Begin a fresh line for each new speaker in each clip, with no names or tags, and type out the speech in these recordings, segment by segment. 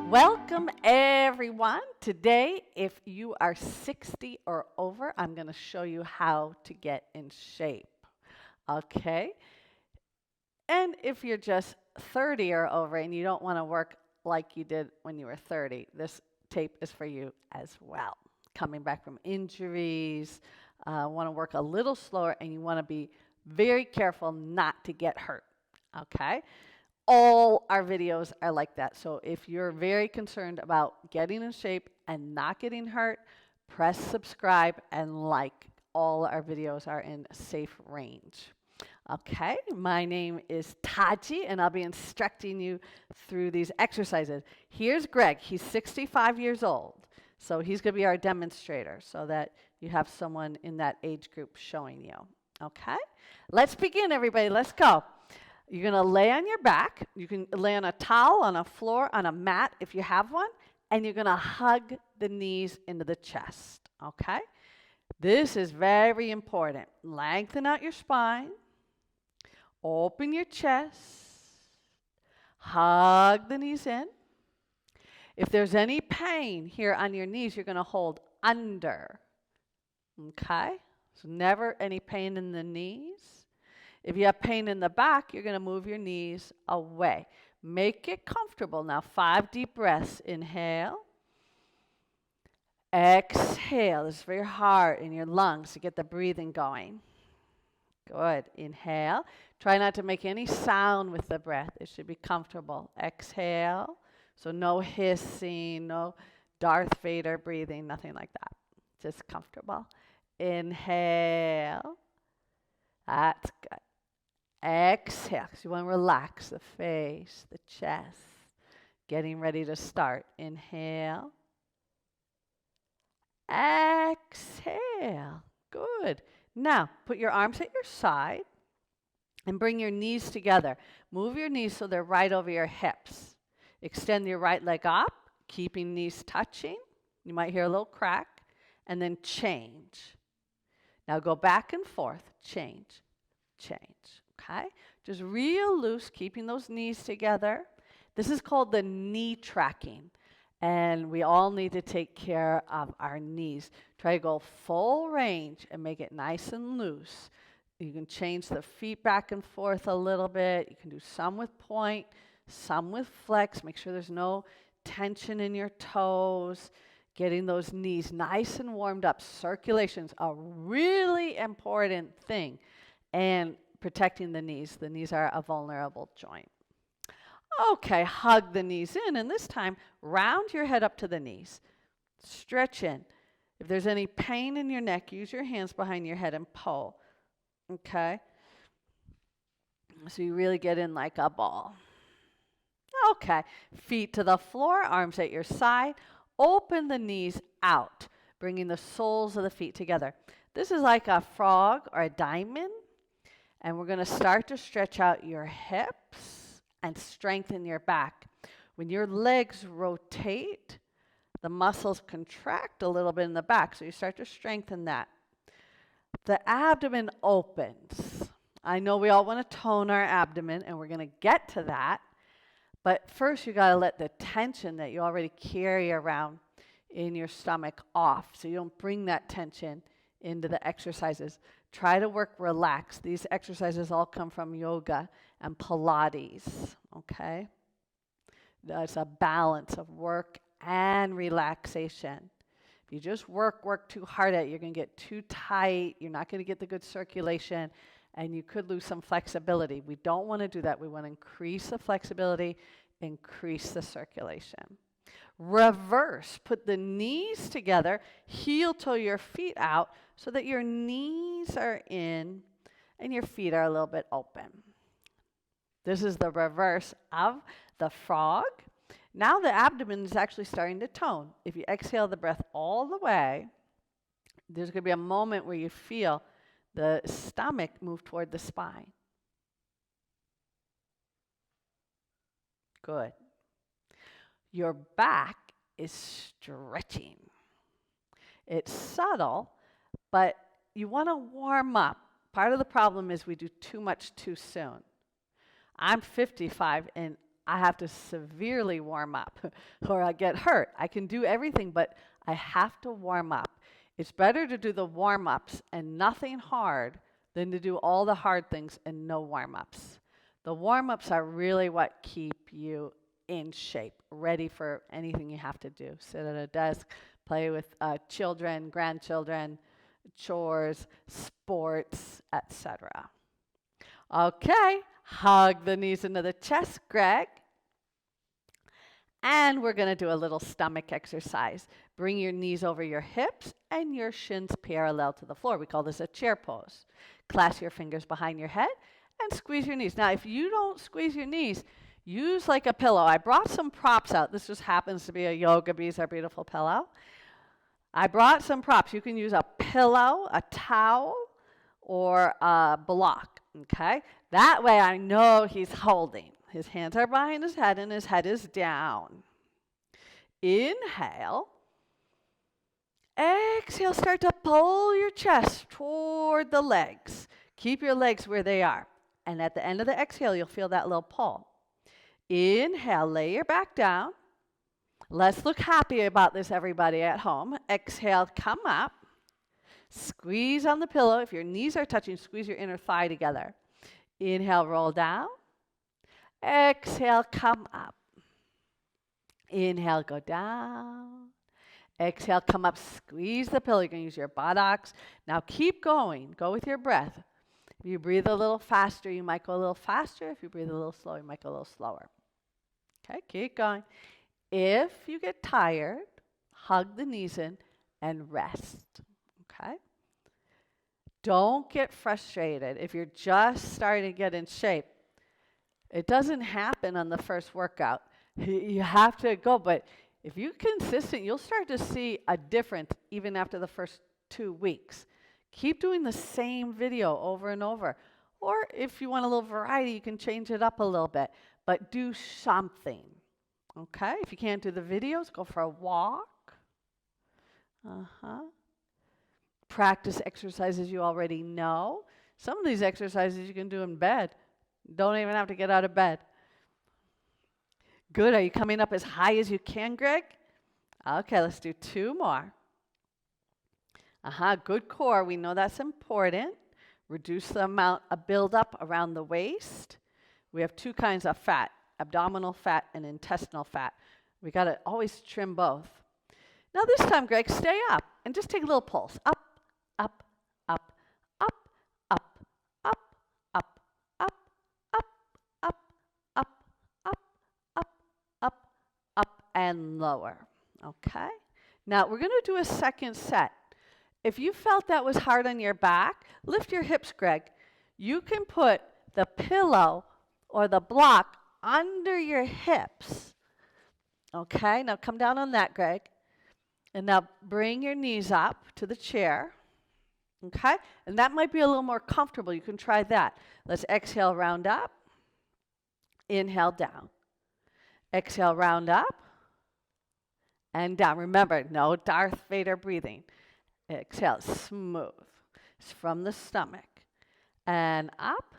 Welcome everyone. Today, if you are 60 or over, I'm going to show you how to get in shape. Okay? And if you're just 30 or over and you don't want to work like you did when you were 30, this tape is for you as well. Coming back from injuries, want to work a little slower, and you want to be very careful not to get hurt. Okay? All our videos are like that. So if you're very concerned about getting in shape and not getting hurt, press subscribe and like. All our videos are in safe range. Okay, my name is Tahji, and I'll be instructing you through these exercises. Here's Gregg. He's 65 years old. So he's going to be our demonstrator so that you have someone in that age group showing you. Okay, let's begin, everybody. Let's go. You're going to lay on your back. You can lay on a towel, on a floor, on a mat if you have one. And you're going to hug the knees into the chest. Okay? This is very important. Lengthen out your spine. Open your chest. Hug the knees in. If there's any pain here on your knees, you're going to hold under. Okay? So never any pain in the knees. If you have pain in the back, you're going to move your knees away. Make it comfortable. Now, 5 deep breaths. Inhale. Exhale. This is for your heart and your lungs to get the breathing going. Good. Inhale. Try not to make any sound with the breath. It should be comfortable. Exhale. So no hissing, no Darth Vader breathing, nothing like that. Just comfortable. Inhale. That's good. Exhale, because you want to relax the face, the chest. Getting ready to start. Inhale. Exhale. Good. Now, put your arms at your side and bring your knees together. Move your knees so they're right over your hips. Extend your right leg up, keeping knees touching. You might hear a little crack. And then change. Now go back and forth. Change. Change. Okay? Just real loose, keeping those knees together. This is called the knee tracking. And we all need to take care of our knees. Try to go full range and make it nice and loose. You can change the feet back and forth a little bit. You can do some with point, some with flex. Make sure there's no tension in your toes. Getting those knees nice and warmed up. Circulation's a really important thing. And protecting the knees. The knees are a vulnerable joint. Okay, hug the knees in, and this time, round your head up to the knees. Stretch in. If there's any pain in your neck, use your hands behind your head and pull. Okay? So you really get in like a ball. Okay, feet to the floor, arms at your side. Open the knees out, bringing the soles of the feet together. This is like a frog or a diamond. And we're going to start to stretch out your hips and strengthen your back. When your legs rotate, the muscles contract a little bit in the back. So you start to strengthen that. The abdomen opens. I know we all want to tone our abdomen, and we're going to get to that. But first, you got to let the tension that you already carry around in your stomach off. So you don't bring that tension into the exercises. Try to work relaxed. These exercises all come from yoga and Pilates, okay? It's a balance of work and relaxation. If you just work too hard at it, you're going to get too tight. You're not going to get the good circulation, and you could lose some flexibility. We don't want to do that. We want to increase the flexibility, increase the circulation. Reverse. Put the knees together, heel toe your feet out so that your knees are in and your feet are a little bit open. This is the reverse of the frog. Now the abdomen is actually starting to tone. If you exhale the breath all the way, there's going to be a moment where you feel the stomach move toward the spine. Good. Your back is stretching. It's subtle, but you want to warm up. Part of the problem is we do too much too soon. I'm 55, and I have to severely warm up or I get hurt. I can do everything, but I have to warm up. It's better to do the warm-ups and nothing hard than to do all the hard things and no warm-ups. The warm-ups are really what keep you in shape, ready for anything you have to do. Sit at a desk, play with children, grandchildren, chores, sports, etc. Okay, hug the knees into the chest, Gregg. And we're going to do a little stomach exercise. Bring your knees over your hips and your shins parallel to the floor. We call this a chair pose. Clasp your fingers behind your head and squeeze your knees. Now, if you don't squeeze your knees, use like a pillow. I brought some props out. This just happens to be a Yoga Bees, our beautiful pillow. I brought some props. You can use a pillow, a towel, or a block, okay? That way I know he's holding. His hands are behind his head and his head is down. Inhale. Exhale, start to pull your chest toward the legs. Keep your legs where they are. And at the end of the exhale, you'll feel that little pull. Inhale, lay your back down. Let's look happy about this, everybody at home. Exhale, come up. Squeeze on the pillow. If your knees are touching, squeeze your inner thigh together. Inhale, roll down. Exhale, come up. Inhale, go down. Exhale, come up, squeeze the pillow. You're going to use your buttocks. Now keep going. Go with your breath. If you breathe a little faster, you might go a little faster. If you breathe a little slower, you might go a little slower. Okay, keep going. If you get tired, hug the knees in and rest. Okay? Don't get frustrated if you're just starting to get in shape. It doesn't happen on the first workout. You have to go, but if you're consistent, you'll start to see a difference even after the first 2 weeks. Keep doing the same video over and over. Or if you want a little variety, you can change it up a little bit, but do something. Okay? If you can't do the videos, go for a walk. Practice exercises you already know. Some of these exercises you can do in bed. Don't even have to get out of bed. Good. Are you coming up as high as you can, Gregg? Okay, let's do 2 more. Good core. We know that's important. Reduce the amount of buildup around the waist. We have 2 kinds of fat, abdominal fat and intestinal fat. We got to always trim both. Now this time, Gregg, stay up and just take a little pulse. Up, up, up, up, up, up, up, up, up, up, up, up, up, up, up, and lower. Okay? Now we're going to do a second set. If you felt that was hard on your back, lift your hips, Gregg. You can put the pillow or the block under your hips. Okay? Now come down on that, Gregg. And now bring your knees up to the chair. Okay? And that might be a little more comfortable. You can try that. Let's exhale, round up. Inhale, down. Exhale, round up. And down. Remember, no Darth Vader breathing. Exhale, smooth. It's from the stomach. And up.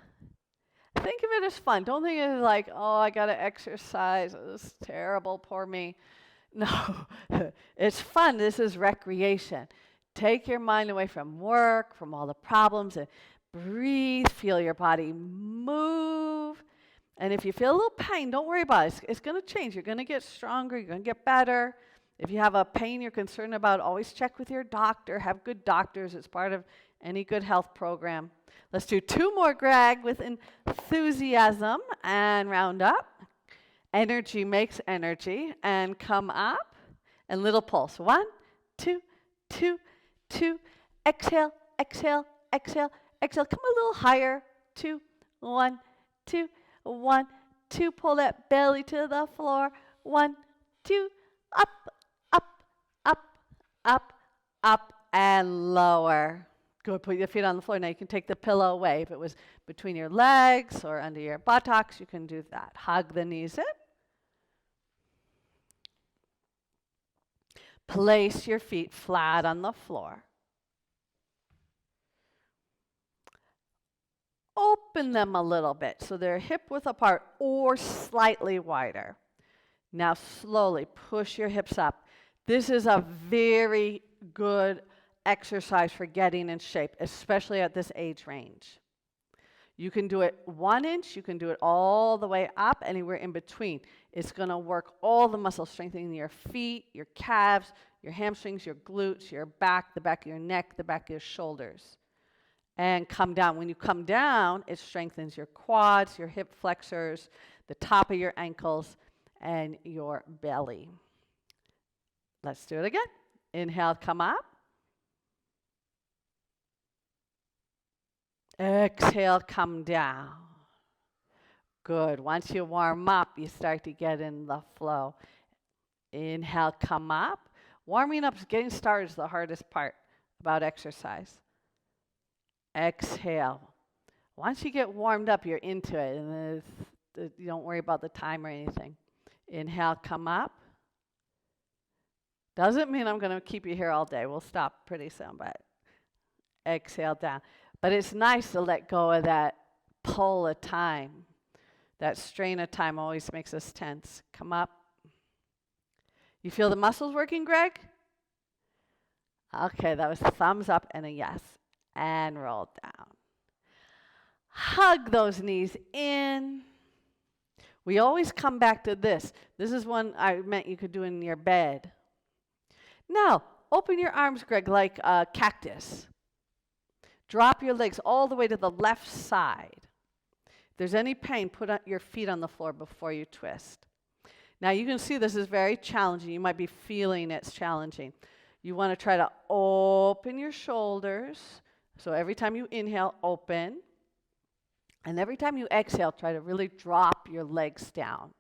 Think of it as fun. Don't think of it like, oh, I got to exercise. This is terrible, poor me. No, it's fun. This is recreation. Take your mind away from work, from all the problems, and breathe. Feel your body move. And if you feel a little pain, don't worry about it. It's going to change. You're going to get stronger. You're going to get better. If you have a pain you're concerned about, always check with your doctor. Have good doctors. It's part of any good health program. Let's do 2 more, Gregg, with enthusiasm and round up. Energy makes energy. And come up. And little pulse. 1, 2, 2, 2. Exhale, exhale, exhale, exhale. Come a little higher. 2, 1, 2, 1, 2. Pull that belly to the floor. 1, 2. Up, up, up, up, up, and lower. Good. Put your feet on the floor. Now you can take the pillow away. If it was between your legs or under your buttocks, you can do that. Hug the knees in. Place your feet flat on the floor. open them a little bit so they're hip width apart or slightly wider. Now slowly push your hips up. This is a very good exercise for getting in shape, especially at this age range. You can do it 1 inch, you can do it all the way up, anywhere in between. It's going to work all the muscles, strengthening your feet, your calves, your hamstrings, your glutes, your back, the back of your neck, the back of your shoulders. And come down. When you come down, it strengthens your quads, your hip flexors, the top of your ankles, and your belly. Let's do it again. Inhale, come up. Exhale, come down. Good. Once you warm up, you start to get in the flow. Inhale, come up. Warming up, getting started is the hardest part about exercise. Exhale. Once you get warmed up, you're into it, and you don't worry about the time or anything. Inhale, come up. Doesn't mean I'm going to keep you here all day. We'll stop pretty soon, but exhale down. But it's nice to let go of that pull of time. That strain of time always makes us tense. Come up. You feel the muscles working, Gregg? Okay, that was a thumbs up and a yes. And roll down. Hug those knees in. We always come back to this. This is one I meant you could do in your bed. Now, open your arms, Gregg, like a cactus. Drop your legs all the way to the left side. If there's any pain, put your feet on the floor before you twist. Now, you can see this is very challenging. You might be feeling it's challenging. You want to try to open your shoulders. So every time you inhale, open. And every time you exhale, try to really drop your legs down.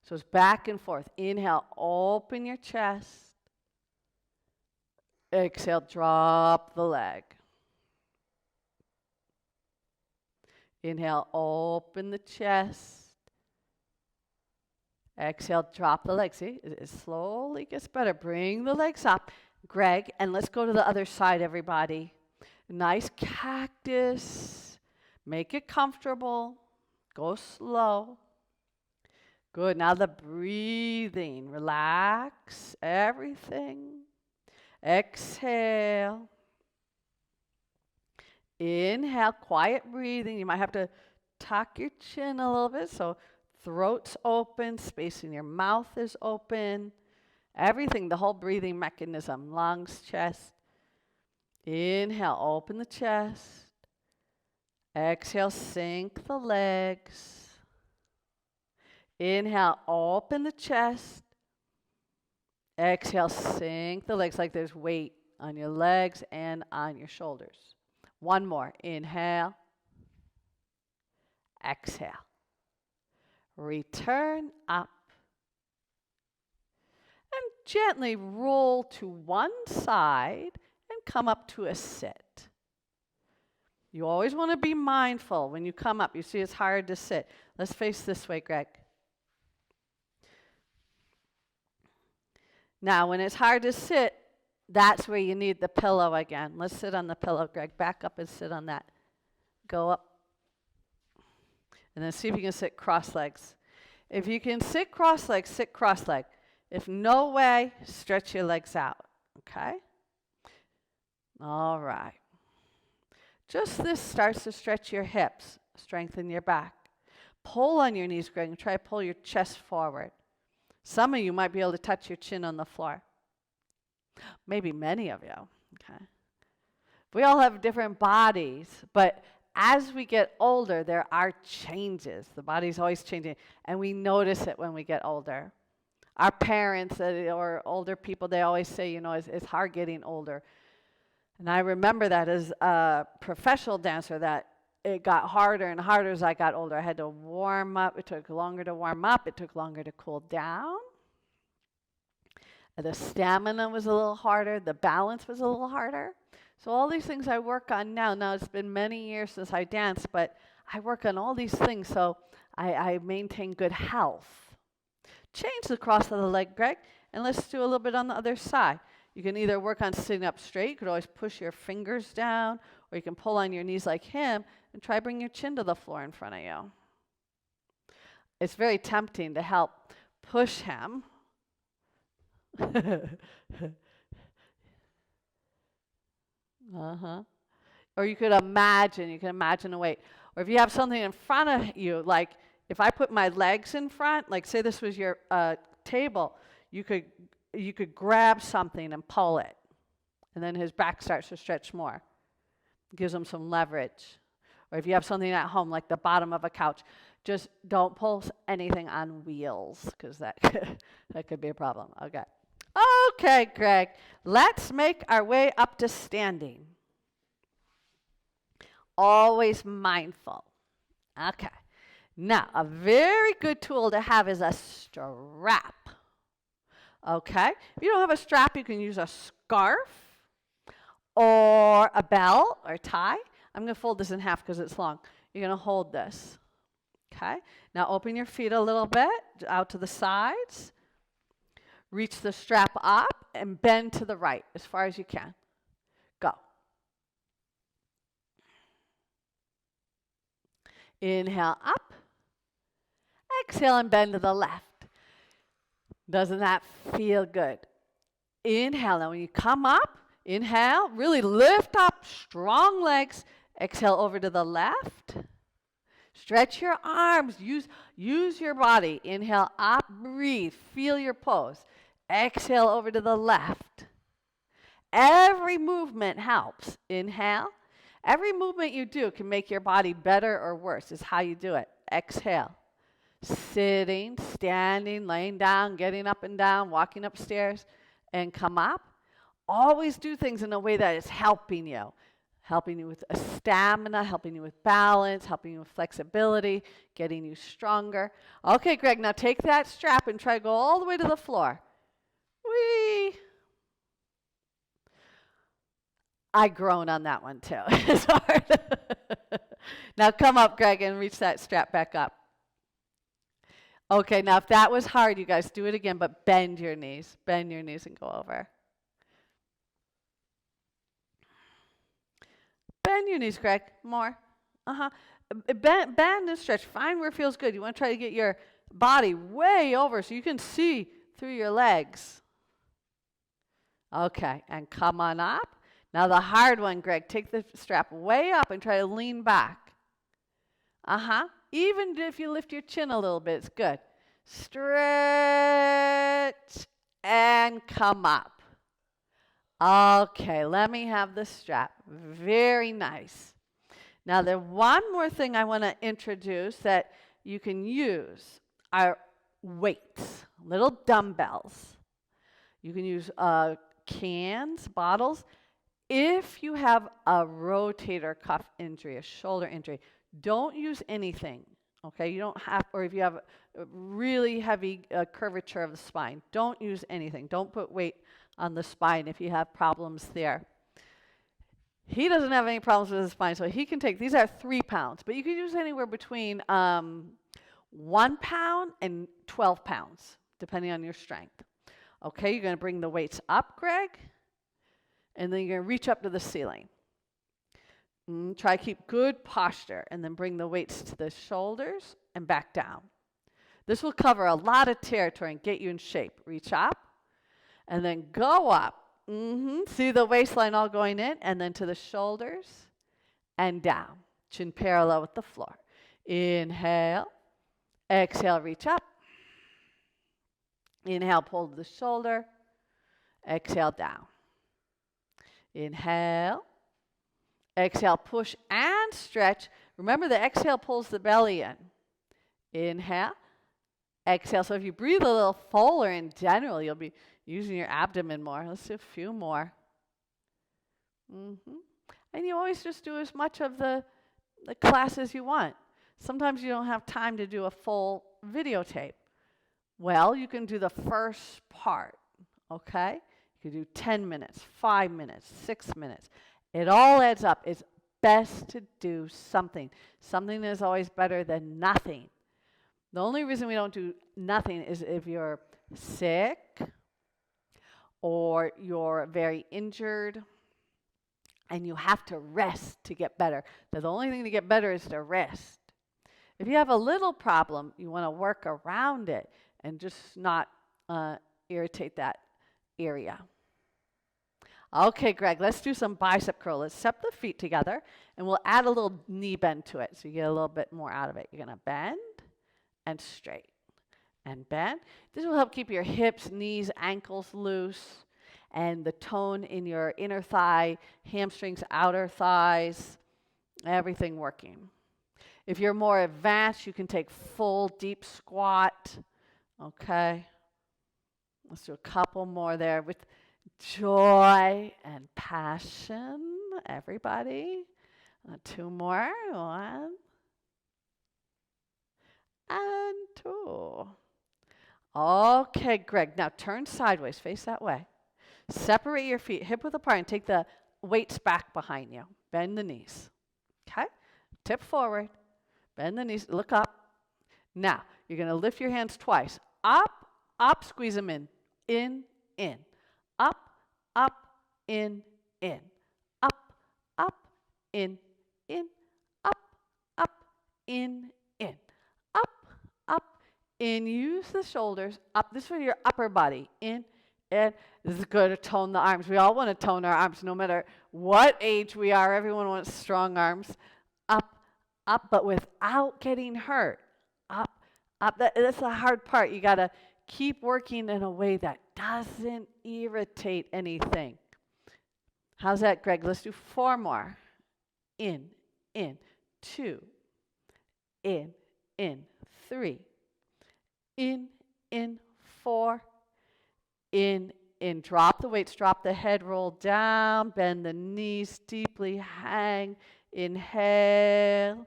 So it's back and forth. Inhale, open your chest. Exhale, drop the leg. Inhale, open the chest. Exhale, drop the leg. See, it slowly gets better. Bring the legs up, Gregg, and let's go to the other side, everybody. Nice cactus. Make it comfortable. Go slow. Good. Now the breathing. Relax everything. Exhale. Inhale, quiet breathing. You might have to tuck your chin a little bit so throat's open, space in your mouth is open. Everything, the whole breathing mechanism, lungs, chest. Inhale, open the chest. Exhale, sink the legs. Inhale, open the chest. Exhale, sink the legs like there's weight on your legs and on your shoulders. One more. Inhale. Exhale. Return up. And gently roll to one side and come up to a sit. You always want to be mindful when you come up. You see it's hard to sit. Let's face this way, Gregg. Now, when it's hard to sit, that's where you need the pillow again. Let's sit on the pillow, Gregg. Back up and sit on that. Go up. And then see if you can sit cross-legs. If you can sit cross-legs, sit cross-leg. If no way, stretch your legs out. Okay? All right. Just this starts to stretch your hips, strengthen your back. Pull on your knees, Gregg, and try to pull your chest forward. Some of you might be able to touch your chin on the floor. Maybe many of you. Okay. We all have different bodies, but as we get older, there are changes. The body's always changing, and we notice it when we get older. Our parents or older people, they always say, you know, it's hard getting older. And I remember that as a professional dancer, that it got harder and harder as I got older. I had to warm up. It took longer to warm up. It took longer to cool down. The stamina was a little harder. The balance was a little harder. So all these things I work on now. Now it's been many years since I danced, but I work on all these things so I maintain good health. Change the cross of the leg, Gregg, and let's do a little bit on the other side. You can either work on sitting up straight. You could always push your fingers down, Or you can pull on your knees like him and try bring your chin to the floor in front of you. It's very tempting to help push him. Or you can imagine a weight. Or if you have something in front of you, like if I put my legs in front, like say this was your table, you could grab something and pull it. And then his back starts to stretch more. Gives him some leverage. Or if you have something at home, like the bottom of a couch, just don't pull anything on wheels, because that could be a problem. Okay, Gregg, let's make our way up to standing. Always mindful. Okay. Now, a very good tool to have is a strap. Okay? If you don't have a strap, you can use a scarf or a belt or tie. I'm going to fold this in half because it's long. You're going to hold this. Okay? Now, open your feet a little bit out to the sides. Reach the strap up and bend to the right as far as you can. Go. Inhale up. Exhale and bend to the left. Doesn't that feel good? Inhale. Now when you come up, inhale, really lift up, strong legs. Exhale over to the left. Stretch your arms. Use your body. Inhale up, breathe. Feel your pose. Exhale over to the left. Every movement helps. Inhale. Every movement you do can make your body better or worse. Is how you do it. Exhale. Sitting, standing, laying down, getting up and down, walking upstairs, and come up. Always do things in a way that is helping you with stamina, helping you with balance, helping you with flexibility, getting you stronger. Okay, Gregg, now take that strap and try to go all the way to the floor. Whee! I groan on that one too. It's hard. Now come up, Gregg, and reach that strap back up. Okay, now if that was hard, you guys do it again, but bend your knees. Bend your knees and go over. Bend your knees, Gregg. More. Bend and stretch. Find where it feels good. You want to try to get your body way over so you can see through your legs. Okay, and come on up. Now the hard one, Gregg. Take the strap way up and try to lean back. Even if you lift your chin a little bit, it's good. Stretch and come up. Okay, let me have the strap. Very nice. Now, there's one more thing I want to introduce that you can use are weights, little dumbbells. You can use cans, bottles. If you have a rotator cuff injury, a shoulder injury, don't use anything, okay? You don't have, or if you have a really heavy curvature of the spine, don't use anything. Don't put weight on the spine if you have problems there. He doesn't have any problems with his spine, so he can take, these are 3 pounds, but you can use anywhere between 1 pound and 12 pounds, depending on your strength. Okay, you're going to bring the weights up, Gregg, and then you're going to reach up to the ceiling. Try to keep good posture, and then bring the weights to the shoulders and back down. This will cover a lot of territory and get you in shape. Reach up, and then go up. See the waistline all going in, and then to the shoulders and down. Chin parallel with the floor. Inhale. Exhale, reach up. Inhale, pull to the shoulder. Exhale, down. Inhale. Exhale, push and stretch. Remember, the exhale pulls the belly in. Inhale. Exhale. So if you breathe a little fuller in general, you'll be using your abdomen more. Let's do a few more. And you always just do as much of the class as you want. Sometimes you don't have time to do a full videotape. Well, you can do the first part, okay? You can do 10 minutes, 5 minutes, 6 minutes. It all adds up. It's best to do something. Something is always better than nothing. The only reason we don't do nothing is if you're sick or you're very injured. And you have to rest to get better. The only thing to get better is to rest. If you have a little problem, you want to work around it and just not irritate that area. Okay, Gregg, let's do some bicep curl. Let's step the feet together, and we'll add a little knee bend to it so you get a little bit more out of it. You're going to bend and straight and bend. This will help keep your hips, knees, ankles loose, and the tone in your inner thigh, hamstrings, outer thighs, everything working. If you're more advanced, you can take full deep squat. Okay. Let's do a couple more there with joy and passion. Everybody. 2 more. 1 and 2. Okay, Gregg. Now turn sideways. Face that way. Separate your feet hip width apart and take the weights back behind you. Bend the knees. Okay? Tip forward. Bend the knees. Look up. Now, you're going to lift your hands twice. Up, squeeze them in. In. Up, in. Up, in. Up, in. Up, in. Use the shoulders up. This is for your upper body. In. And this is good to tone the arms. We all want to tone our arms no matter what age we are. Everyone wants strong arms. Up, but without getting hurt. Up. That's the hard part. You got to keep working in a way that doesn't irritate anything. How's that, Gregg? Let's do 4 more. In. 2. In. 3. In. 4. In. Drop the weights, drop the head, roll down, bend the knees deeply, hang. Inhale.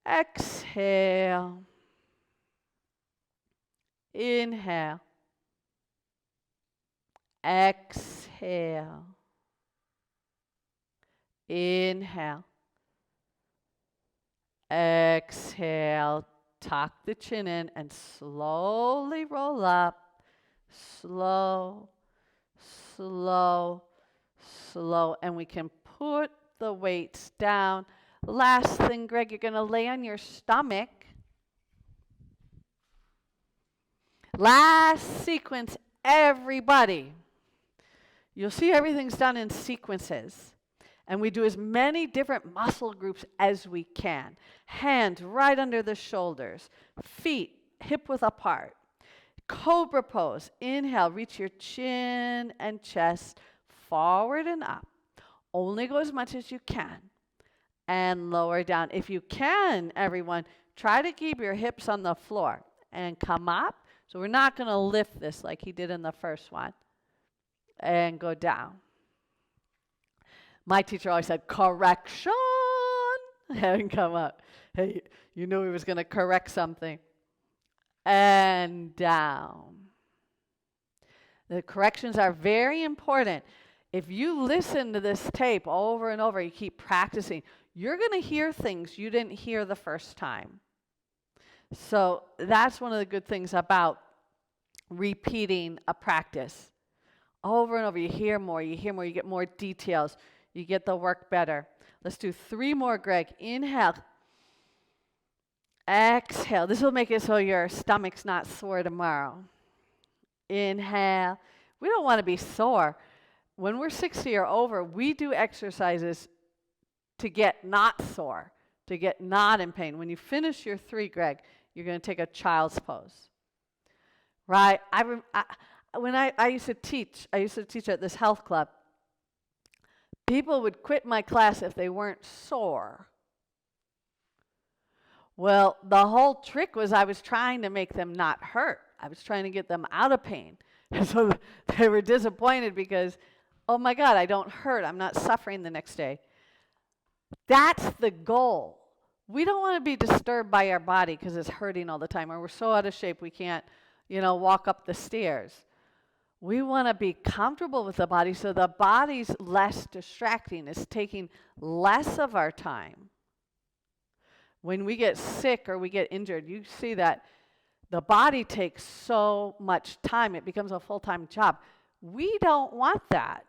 Exhale. Inhale. Exhale. Inhale. Exhale. Tuck the chin in and slowly roll up. Slow. And we can put the weights down. Last thing, Gregg, you're going to lay on your stomach. Last sequence, everybody. You'll see everything's done in sequences. And we do as many different muscle groups as we can. Hands right under the shoulders. Feet hip width apart. Cobra pose. Inhale, reach your chin and chest forward and up. Only go as much as you can. And lower down. If you can, everyone, try to keep your hips on the floor. And come up. So we're not going to lift this like he did in the first one. And go down. My teacher always said, correction. And come up. Hey, you knew he was going to correct something. And down. The corrections are very important. If you listen to this tape over and over, you keep practicing, you're going to hear things you didn't hear the first time. So that's one of the good things about repeating a practice. Over and over, you hear more, you get more details, you get the work better. Let's do 3 more, Gregg. Inhale. Exhale. This will make it so your stomach's not sore tomorrow. Inhale. We don't want to be sore. When we're 60 or over, we do exercises to get not sore, to get not in pain. When you finish your 3, Gregg, you're going to take a child's pose. Right? When I used to teach at this health club. People would quit my class if they weren't sore. Well, the whole trick was I was trying to make them not hurt. I was trying to get them out of pain. And so they were disappointed because, oh my God, I don't hurt. I'm not suffering the next day. That's the goal. We don't want to be disturbed by our body because it's hurting all the time, or we're so out of shape we can't, walk up the stairs. We want to be comfortable with the body so the body's less distracting. It's taking less of our time. When we get sick or we get injured, you see that the body takes so much time. It becomes a full-time job. We don't want that.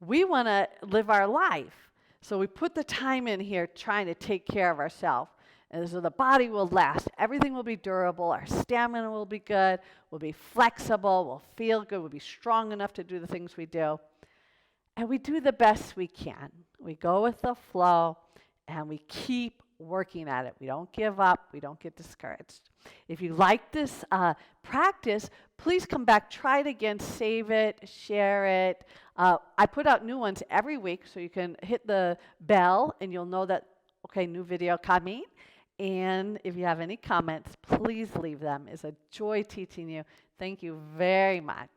We want to live our life. So we put the time in here trying to take care of ourselves. And so the body will last. Everything will be durable. Our stamina will be good. We'll be flexible. We'll feel good. We'll be strong enough to do the things we do. And we do the best we can. We go with the flow, and we keep working at it. We don't give up. We don't get discouraged. If you like this practice, please come back, try it again, save it, share it. I put out new ones every week, so you can hit the bell, and you'll know that, okay, new video coming. And if you have any comments, please leave them. It's a joy teaching you. Thank you very much.